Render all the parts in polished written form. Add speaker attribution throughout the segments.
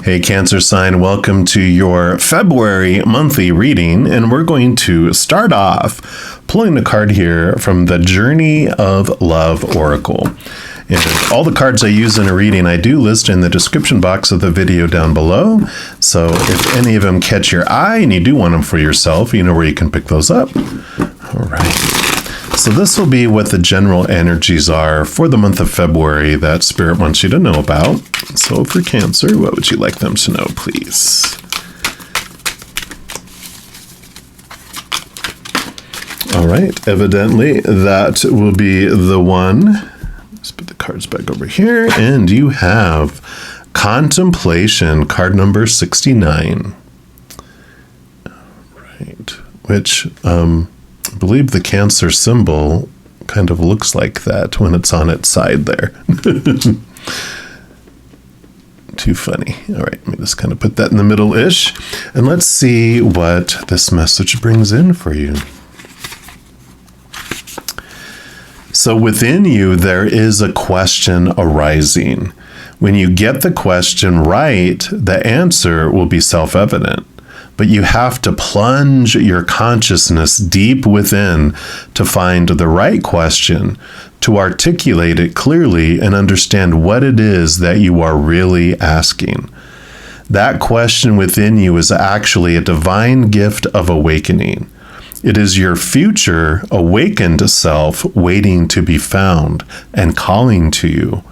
Speaker 1: Hey, Cancer sign, welcome to your February monthly reading, and we're going to start off pulling a card here from the Journey of Love Oracle. And all the cards I use in a reading, I do list in the description box of the video down below. So if any of them catch your eye and you do want them for yourself, you know where you can pick those up. All right. So this will be what the general energies are for the month of February that Spirit wants you to know about. So for Cancer, what would you like them to know, please? All right, evidently that will be the one. Let's put the cards back over here, and you have Contemplation, card number 69. All right, which I believe the Cancer symbol kind of looks like that when it's on its side there. Too funny. All right, let me just kind of put that in the middle-ish, and let's see what this message brings in for you. So within you, there is a question arising. When you get the question right, the answer will be self-evident. But you have to plunge your consciousness deep within to find the right question, to articulate it clearly and understand what it is that you are really asking. That question within you is actually a divine gift of awakening. It is your future awakened self waiting to be found and calling to you.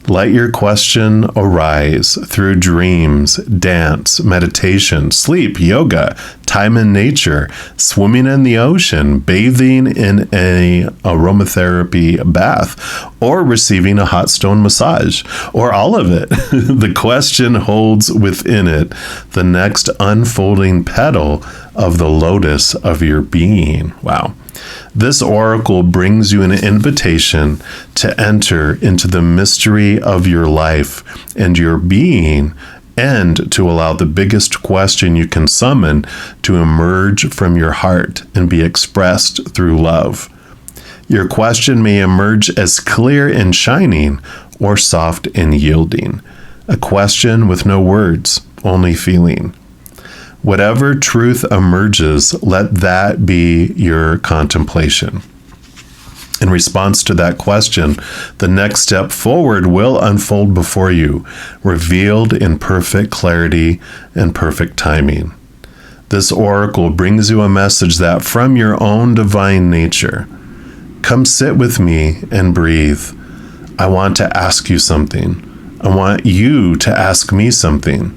Speaker 1: Let your question arise through dreams, dance, meditation, sleep, yoga, time in nature, swimming in the ocean, bathing in an aromatherapy bath, or receiving a hot stone massage, or all of it. The question holds within it the next unfolding petal of the lotus of your being. Wow. This oracle brings you an invitation to enter into the mystery of your life and your being, and to allow the biggest question you can summon to emerge from your heart and be expressed through love. Your question may emerge as clear and shining or soft and yielding. A question with no words, only feeling. Whatever truth emerges, let that be your contemplation. In response to that question, the next step forward will unfold before you, revealed in perfect clarity and perfect timing. This oracle brings you a message that from your own divine nature, come sit with me and breathe. I want to ask you something. I want you to ask me something.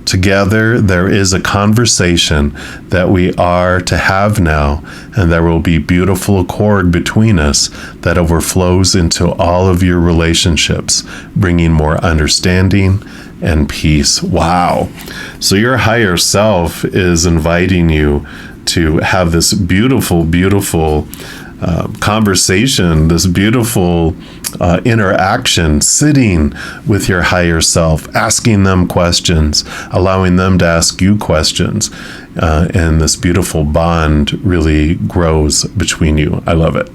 Speaker 1: Together, there is a conversation that we are to have now, and there will be beautiful accord between us that overflows into all of your relationships, bringing more understanding and peace. Wow. So your higher self is inviting you to have this beautiful, beautiful conversation, this beautiful interaction, sitting with your higher self, asking them questions, allowing them to ask you questions, and this beautiful bond really grows between you. I love it.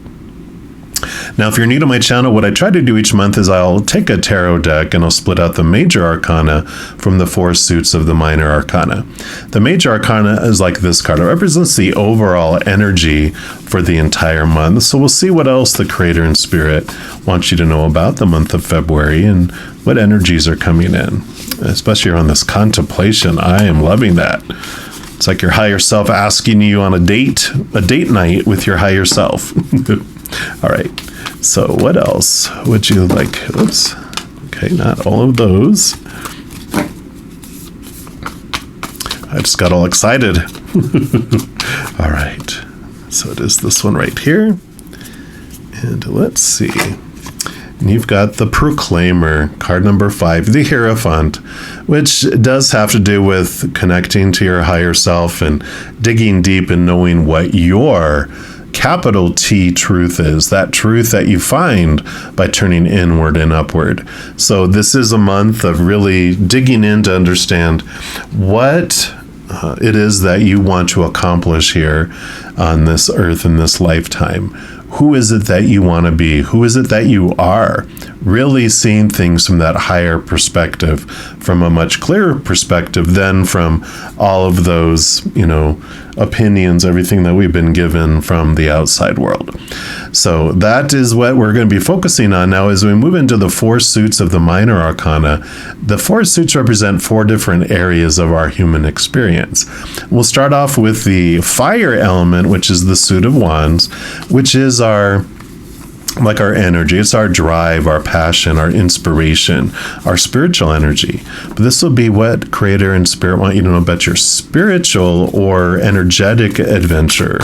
Speaker 1: Now, if you're new to my channel, what I try to do each month is I'll take a tarot deck and I'll split out the major arcana from the four suits of the minor arcana. The major arcana is like this card. It represents the overall energy for the entire month. So we'll see what else the Creator and Spirit wants you to know about the month of February and what energies are coming in, especially on this contemplation. I am loving that. It's like your higher self asking you on a date night with your higher self. All right, so what else would you like? Oops. Okay, not all of those. I just got all excited. All right, so it is this one right here. And let's see. And you've got the Proclaimer, card number 5, the Hierophant, which does have to do with connecting to your higher self and digging deep and knowing what your capital T truth is, that truth that you find by turning inward and upward. So this is a month of really digging in to understand what it is that you want to accomplish here on this earth in this lifetime. who is it that you want to be? Who is it that you are? Really seeing things from that higher perspective, from a much clearer perspective than from all of those, opinions, everything that we've been given from the outside world. So that is what we're going to be focusing on now as we move into the 4 suits of the minor arcana. The 4 suits represent 4 different areas of our human experience. We'll start off with the fire element, which is the suit of wands, which is our energy. It's our drive, our passion, our inspiration, our spiritual energy. But this will be what Creator and Spirit want you to know about your spiritual or energetic adventure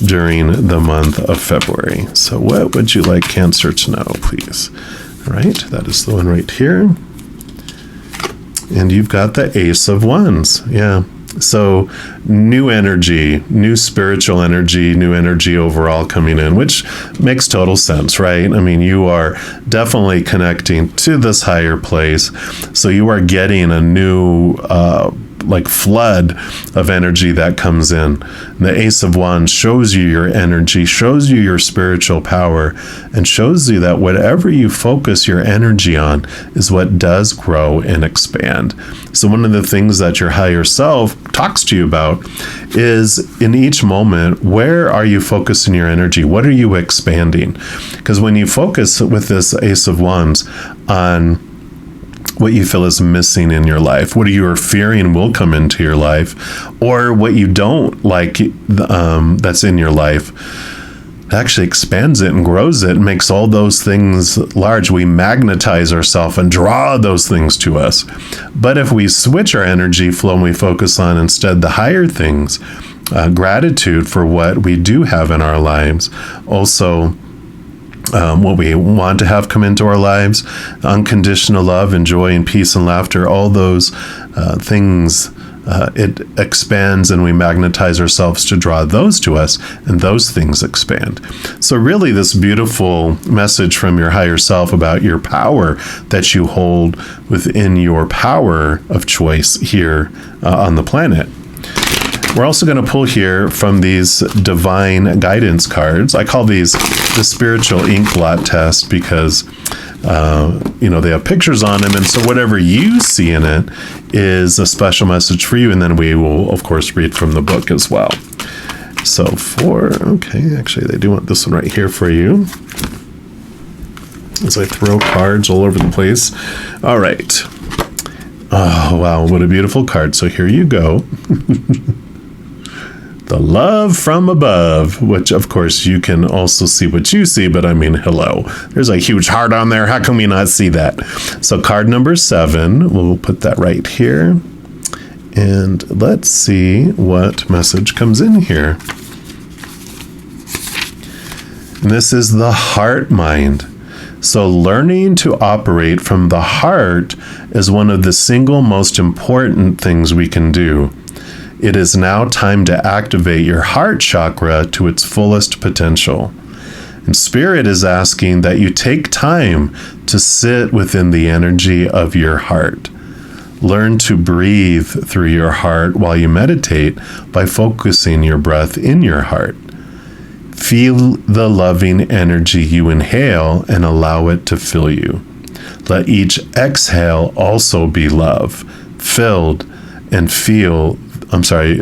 Speaker 1: during the month of February. So what would you like Cancer to know, please? All right, that is the one right here. And you've got the Ace of Wands. Yeah. So new energy, new spiritual energy, new energy overall coming in, which makes total sense, right? I mean, you are definitely connecting to this higher place. So you are getting a new flood of energy that comes in. The Ace of Wands shows you your energy, shows you your spiritual power, and shows you that whatever you focus your energy on is what does grow and expand. So one of the things that your higher self talks to you about is in each moment, where are you focusing your energy? What are you expanding? Because when you focus with this Ace of Wands on what you feel is missing in your life, what you are fearing will come into your life, or what you don't like that's in your life, actually expands it and grows it and makes all those things large. We magnetize ourselves and draw those things to us. But if we switch our energy flow and we focus on instead the higher things, gratitude for what we do have in our lives, also what we want to have come into our lives, unconditional love and joy and peace and laughter, all those things, it expands and we magnetize ourselves to draw those to us, and those things expand. So really this beautiful message from your higher self about your power that you hold within your power of choice here on the planet. We're also going to pull here from these divine guidance cards. I call these the spiritual ink blot test because, they have pictures on them. And so whatever you see in it is a special message for you. And then we will, of course, read from the book as well. So actually, they do want this one right here for you. As I throw cards all over the place. All right. Oh, wow. What a beautiful card. So here you go. The love from above, which of course you can also see what you see, but I mean, hello. There's a huge heart on there. How can we not see that? So card number 7, we'll put that right here. And let's see what message comes in here. And this is the heart mind. So learning to operate from the heart is one of the single most important things we can do. It is now time to activate your heart chakra to its fullest potential. And Spirit is asking that you take time to sit within the energy of your heart. Learn to breathe through your heart while you meditate by focusing your breath in your heart. Feel the loving energy you inhale and allow it to fill you. Let each exhale also be love-filled and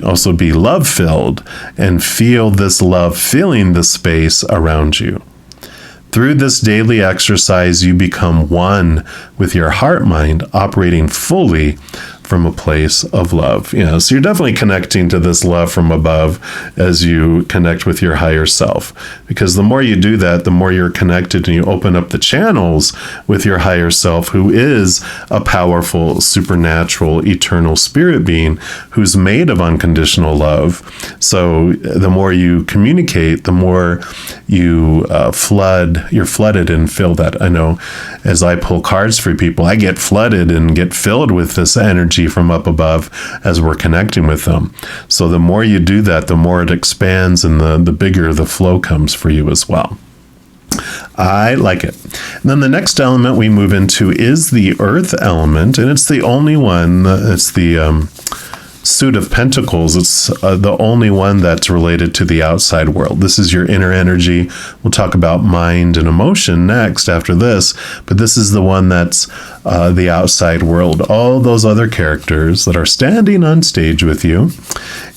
Speaker 1: also be love-filled and feel this love filling the space around you. Through this daily exercise, you become one with your heart mind, operating fully from a place of love. So you're definitely connecting to this love from above as you connect with your higher self. Because the more you do that, the more you're connected and you open up the channels with your higher self, who is a powerful, supernatural, eternal spirit being who's made of unconditional love. So the more you communicate, the more you you're flooded and filled. That I know as I pull cards for people, I get flooded and get filled with this energy from up above as we're connecting with them. So the more you do that, the more it expands and the bigger the flow comes for you as well. I like it. And then the next element we move into is the earth element, and it's the only one. It's the suit of pentacles, it's the only one that's related to the outside world. This is your inner energy. We'll talk about mind and emotion next after this, but this is the one that's the outside world. All those other characters that are standing on stage with you,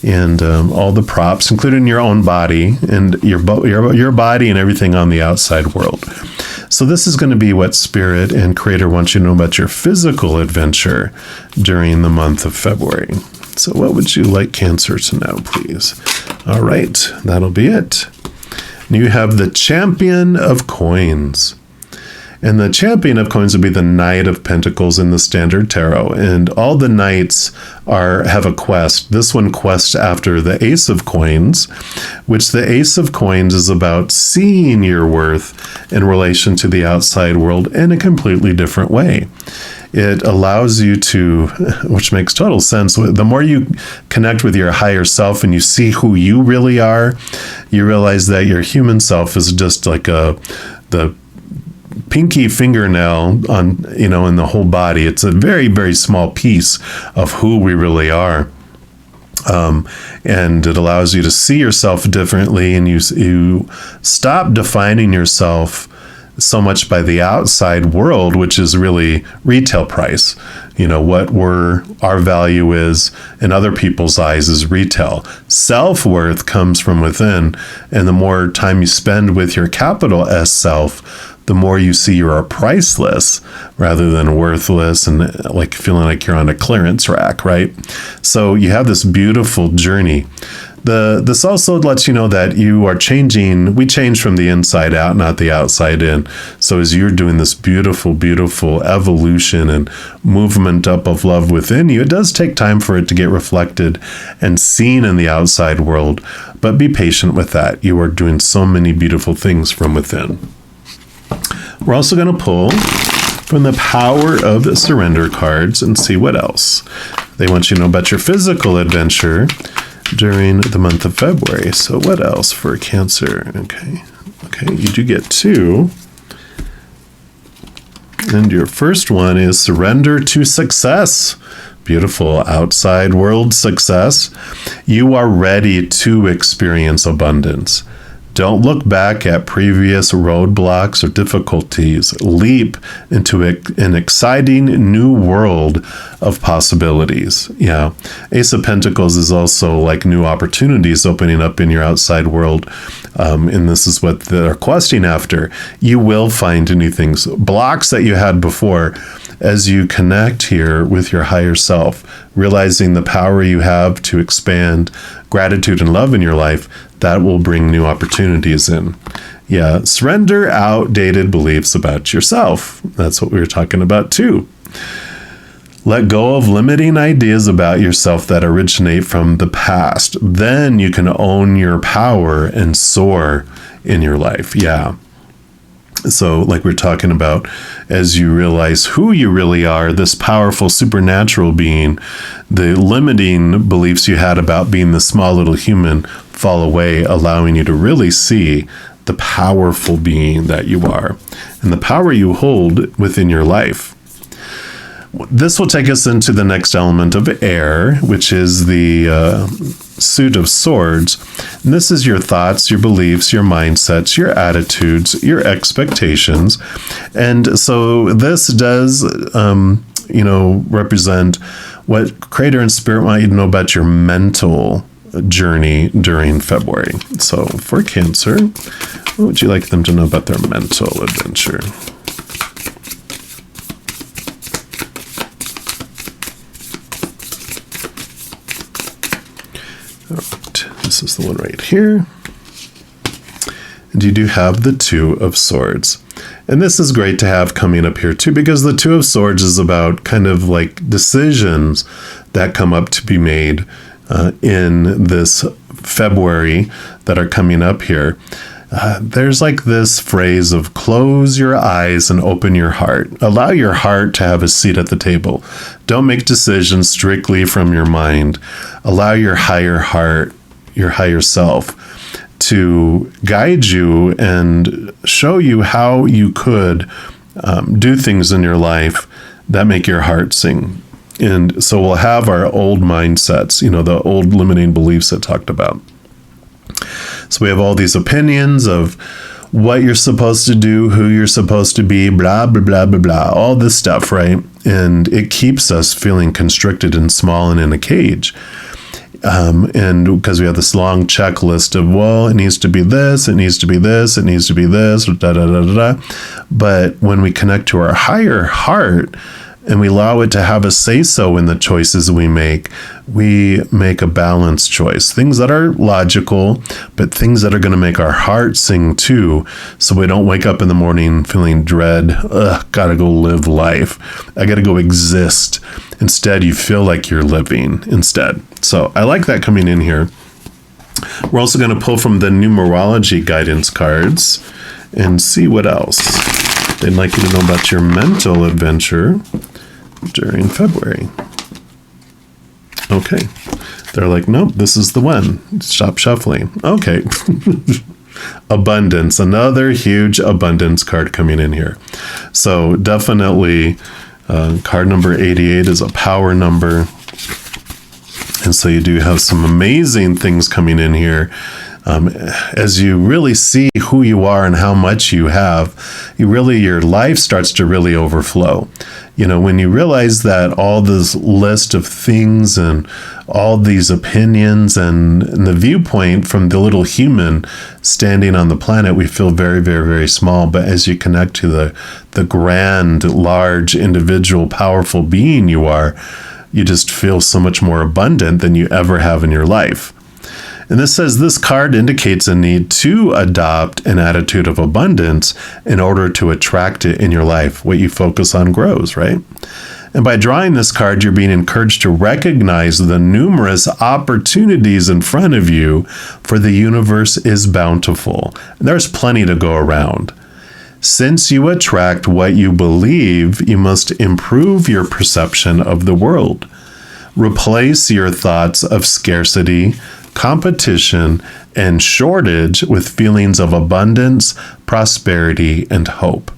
Speaker 1: and all the props, including your own body and your body and everything on the outside world. So this is going to be what Spirit and Creator wants you to know about your physical adventure during the month of February. So what would you like Cancer to know, please? All right, that'll be it. You have the Champion of Coins. And the Champion of Coins would be the Knight of Pentacles in the Standard Tarot. And all the Knights have a quest. This one quests after the Ace of Coins, which the Ace of Coins is about seeing your worth in relation to the outside world in a completely different way. It allows you to, which makes total sense, the more you connect with your higher self and you see who you really are, you realize that your human self is just like the pinky fingernail on, in the whole body. It's a very, very small piece of who we really are. And it allows you to see yourself differently, and you stop defining yourself so much by the outside world, which is really retail price. What our value is in other people's eyes is retail. Self-worth comes from within, and the more time you spend with your capital S self, the more you see you are priceless rather than worthless and like feeling like you're on a clearance rack, right? So you have this beautiful journey. This also lets you know that you are changing. We change from the inside out, not the outside in. So as you're doing this beautiful, beautiful evolution and movement up of love within you, it does take time for it to get reflected and seen in the outside world. But be patient with that. You are doing so many beautiful things from within. We're also going to pull from the Power of Surrender cards and see what else they want you to know about your physical adventure during the month of February. So what else for Cancer? Okay, you do get 2. And your first one is Surrender to Success. Beautiful outside world success. You are ready to experience abundance. Don't look back at previous roadblocks or difficulties. Leap into an exciting new world of possibilities. Yeah. Ace of Pentacles is also like new opportunities opening up in your outside world. And this is what they're questing after. You will find new things. Blocks that you had before, as you connect here with your higher self, realizing the power you have to expand gratitude and love in your life, that will bring new opportunities in. Yeah, surrender outdated beliefs about yourself. That's what we were talking about too. Let go of limiting ideas about yourself that originate from the past. Then you can own your power and soar in your life. Yeah. So like we're talking about, as you realize who you really are, this powerful supernatural being, the limiting beliefs you had about being the small little human fall away, allowing you to really see the powerful being that you are and the power you hold within your life. This will take us into the next element of air, which is the Suit of Swords. And this is your thoughts, your beliefs, your mindsets, your attitudes, your expectations. And so this does, represent what Creator and Spirit want you to know about your mental journey during February. So for Cancer, what would you like them to know about their mental adventure? All right, this is the one right here. And you do have the Two of Swords. And this is great to have coming up here too, because the Two of Swords is about kind of like decisions that come up to be made in this February that are coming up here. There's like this phrase of close your eyes and open your heart. Allow your heart to have a seat at the table. Don't make decisions strictly from your mind. Allow your higher heart, your higher self, to guide you and show you how you could do things in your life that make your heart sing. And so we'll have our old mindsets, the old limiting beliefs I talked about. So we have all these opinions of what you're supposed to do, who you're supposed to be, blah, blah, blah, blah, blah, all this stuff, right? And it keeps us feeling constricted and small and in a cage. And because we have this long checklist of, well, it needs to be this, it needs to be this, it needs to be this, da, da, da, da, da. But when we connect to our higher heart and we allow it to have a say-so in the choices we make a balanced choice. Things that are logical, but things that are going to make our heart sing too, so we don't wake up in the morning feeling dread, gotta go live life. I gotta go exist. Instead, you feel like you're living instead. So I like that coming in here. We're also going to pull from the numerology guidance cards and see what else they'd like you to know about your mental adventure during February. Okay. They're like, nope, this is the one. Stop shuffling. Okay. Abundance. Another huge abundance card coming in here. So definitely card number 88 is a power number. And so you do have some amazing things coming in here. As you really see who you are and how much you have, your life starts to really overflow. When you realize that all this list of things and all these opinions and the viewpoint from the little human standing on the planet, we feel very, very, very small. But as you connect to the grand, large, individual, powerful being you are, you just feel so much more abundant than you ever have in your life. And this says this card indicates a need to adopt an attitude of abundance in order to attract it in your life. What you focus on grows, right? And by drawing this card, you're being encouraged to recognize the numerous opportunities in front of you, for the universe is bountiful. There's plenty to go around. Since you attract what you believe, you must improve your perception of the world. Replace your thoughts of scarcity, competition, and shortage with feelings of abundance, prosperity, and hope.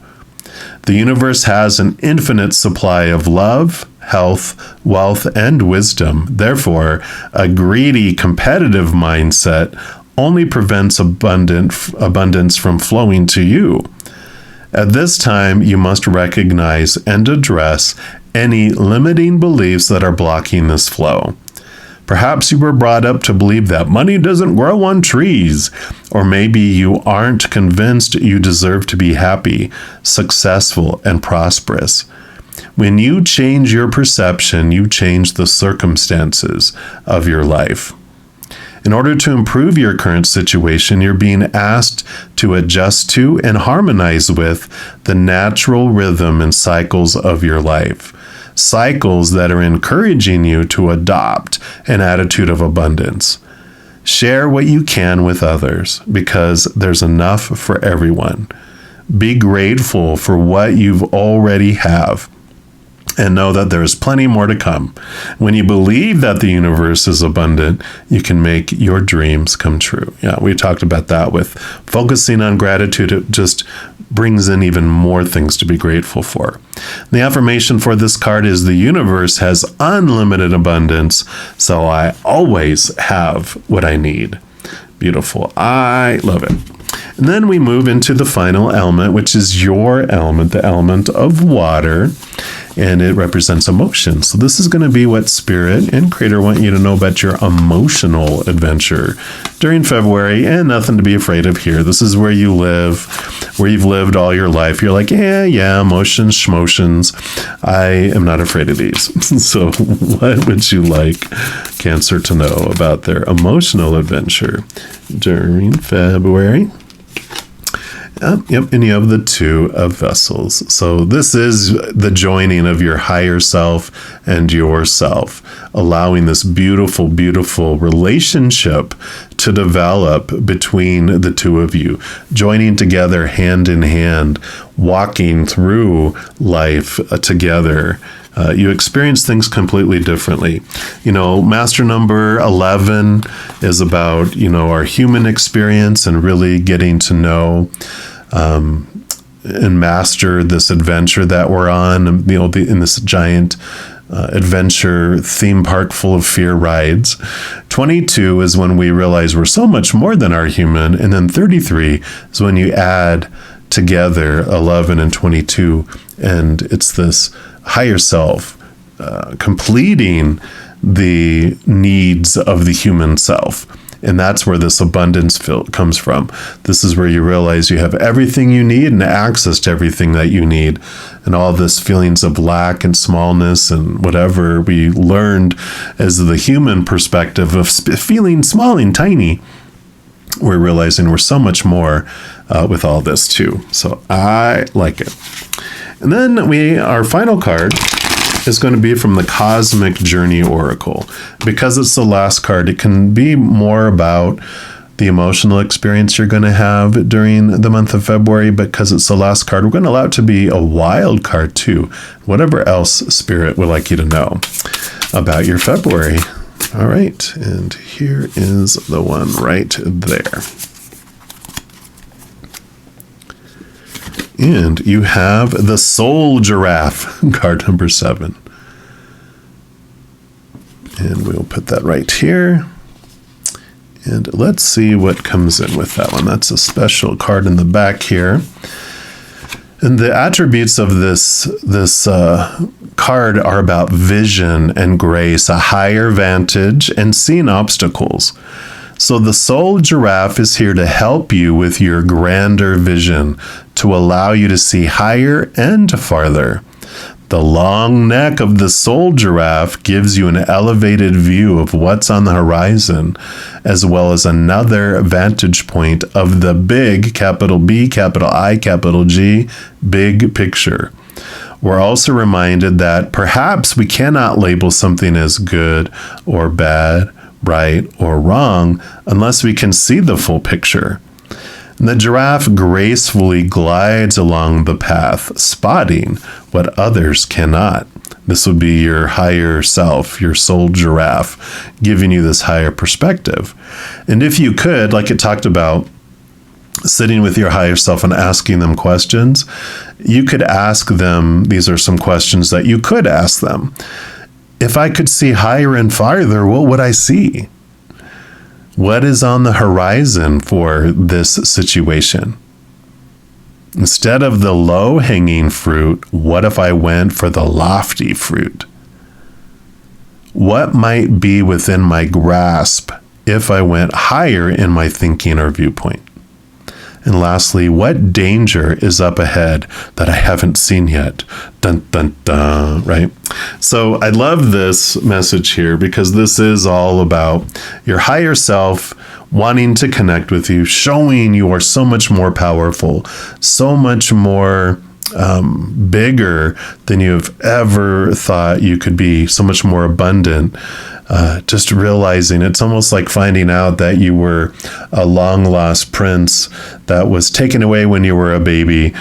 Speaker 1: The universe has an infinite supply of love, health, wealth, and wisdom. Therefore, a greedy, competitive mindset only prevents abundance from flowing to you. At this time, you must recognize and address any limiting beliefs that are blocking this flow. Perhaps you were brought up to believe that money doesn't grow on trees, or maybe you aren't convinced you deserve to be happy, successful, and prosperous. When you change your perception, you change the circumstances of your life. In order to improve your current situation, you're being asked to adjust to and harmonize with the natural rhythm and cycles of your life. Cycles that are encouraging you to adopt an attitude of abundance. Share what you can with others, because there's enough for everyone. Be grateful for what you've already have, and know that there is plenty more to come. When you believe that the universe is abundant, you can make your dreams come true. Yeah, we talked about that with focusing on gratitude. It just brings in even more things to be grateful for. The affirmation for this card is the universe has unlimited abundance, so I always have what I need. Beautiful. I love it. And then we move into the final element, which is your element, the element of water, and it represents emotion. So this is going to be what Spirit and Creator want you to know about your emotional adventure during February, and nothing to be afraid of here. This is where you live, where you've lived all your life. You're like, yeah, emotions, schmotions. I am not afraid of these. So what would you like Cancer to know about their emotional adventure during February? Yep, and you have the Two of Vessels. So this is the joining of your higher self and yourself, allowing this beautiful, beautiful relationship to develop between the two of you, joining together hand in hand, walking through life together. You experience things completely differently. Master number 11 is about, our human experience and really getting to know and master this adventure that we're on, in this giant adventure theme park full of fear rides. 22 is when we realize we're so much more than our human. And then 33 is when you add together 11 and 22, and it's this higher self completing the needs of the human self. And that's where this abundance comes from. This is where you realize you have everything you need and access to everything that you need. And all this feelings of lack and smallness and whatever we learned as the human perspective of feeling small and tiny, we're realizing we're so much more with all this too. So I like it. And then our final card is going to be from the Cosmic Journey Oracle. Because it's the last card, it can be more about the emotional experience you're going to have during the month of February. Because it's the last card, we're going to allow it to be a wild card too. Whatever else Spirit would like you to know about your February. All right, and here is the one right there. And you have the Soul Giraffe, card number 7. And we'll put that right here. And let's see what comes in with that one. That's a special card in the back here. And the attributes of this card are about vision and grace, a higher vantage, and seeing obstacles. So the Soul Giraffe is here to help you with your grander vision, to allow you to see higher and farther. The long neck of the Soul Giraffe gives you an elevated view of what's on the horizon, as well as another vantage point of the big, capital B, capital I, capital G, big picture. We're also reminded that perhaps we cannot label something as good or bad, right or wrong, unless we can see the full picture. And the giraffe gracefully glides along the path, spotting what others cannot. This would be your higher self, your soul giraffe, giving you this higher perspective. And if you could, like it talked about, sitting with your higher self and asking them questions, you could ask them, these are some questions that you could ask them. If I could see higher and farther, what would I see? What is on the horizon for this situation? Instead of the low-hanging fruit, what if I went for the lofty fruit? What might be within my grasp if I went higher in my thinking or viewpoint? And lastly, what danger is up ahead that I haven't seen yet? Dun, dun, dun, right? So I love this message here because this is all about your higher self wanting to connect with you, showing you are so much more powerful, so much more bigger than you've ever thought you could be, so much more abundant. Just realizing it's almost like finding out that you were a long lost prince that was taken away when you were a baby,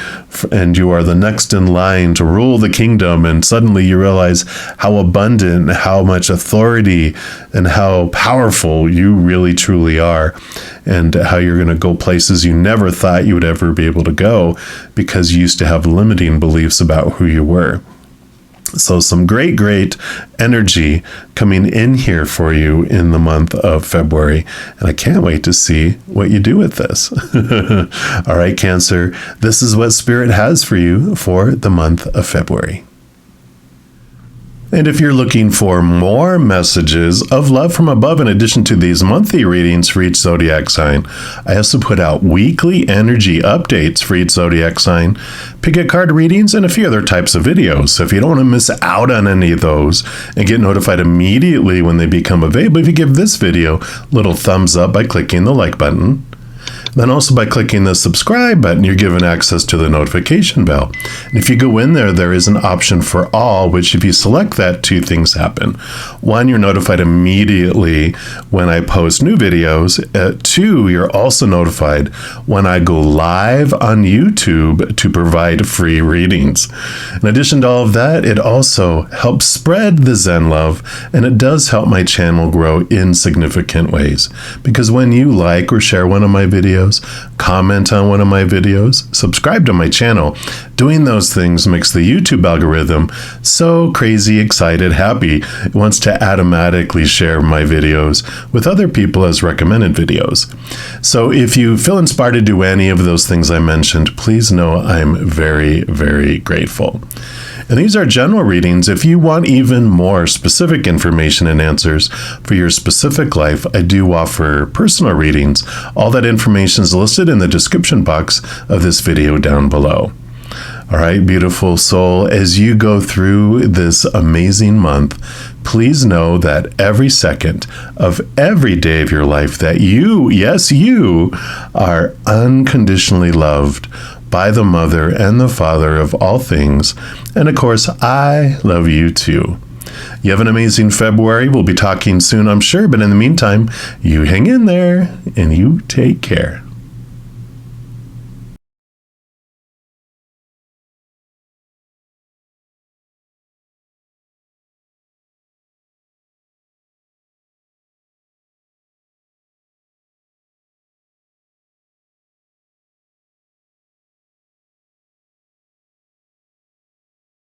Speaker 1: and you are the next in line to rule the kingdom. And suddenly you realize how abundant, how much authority, and how powerful you really truly are, and how you're going to go places you never thought you would ever be able to go because you used to have limiting beliefs about who you were. So some great energy coming in here for you in the month of February. And I can't wait to see what you do with this. All right, Cancer, this is what Spirit has for you for the month of February. And if you're looking for more messages of love from above, in addition to these monthly readings for each zodiac sign, I also put out weekly energy updates for each zodiac sign, pick-a card readings, and a few other types of videos. So if you don't want to miss out on any of those and get notified immediately when they become available, if you give this video a little thumbs up by clicking the like button, then also by clicking the subscribe button, you're given access to the notification bell. And if you go in there, there is an option for all, which if you select that, two things happen. One, you're notified immediately when I post new videos. Two, you're also notified when I go live on YouTube to provide free readings. In addition to all of that, it also helps spread the Zen Love, and it does help my channel grow in significant ways. Because when you like or share one of my videos, videos, comment on one of my videos, subscribe to my channel. Doing those things makes the YouTube algorithm so crazy, excited, happy. It wants to automatically share my videos with other people as recommended videos. So if you feel inspired to do any of those things I mentioned, please know I'm very, very grateful. And these are general readings. If you want even more specific information and answers for your specific life, I do offer personal readings. All that information is listed in the description box of this video down below. All right, beautiful soul, as you go through this amazing month, please know that every second of every day of your life that you, yes, you, are unconditionally loved by the Mother and the Father of all things. And of course, I love you too. You have an amazing February. We'll be talking soon, I'm sure. But in the meantime, you hang in there and you take care.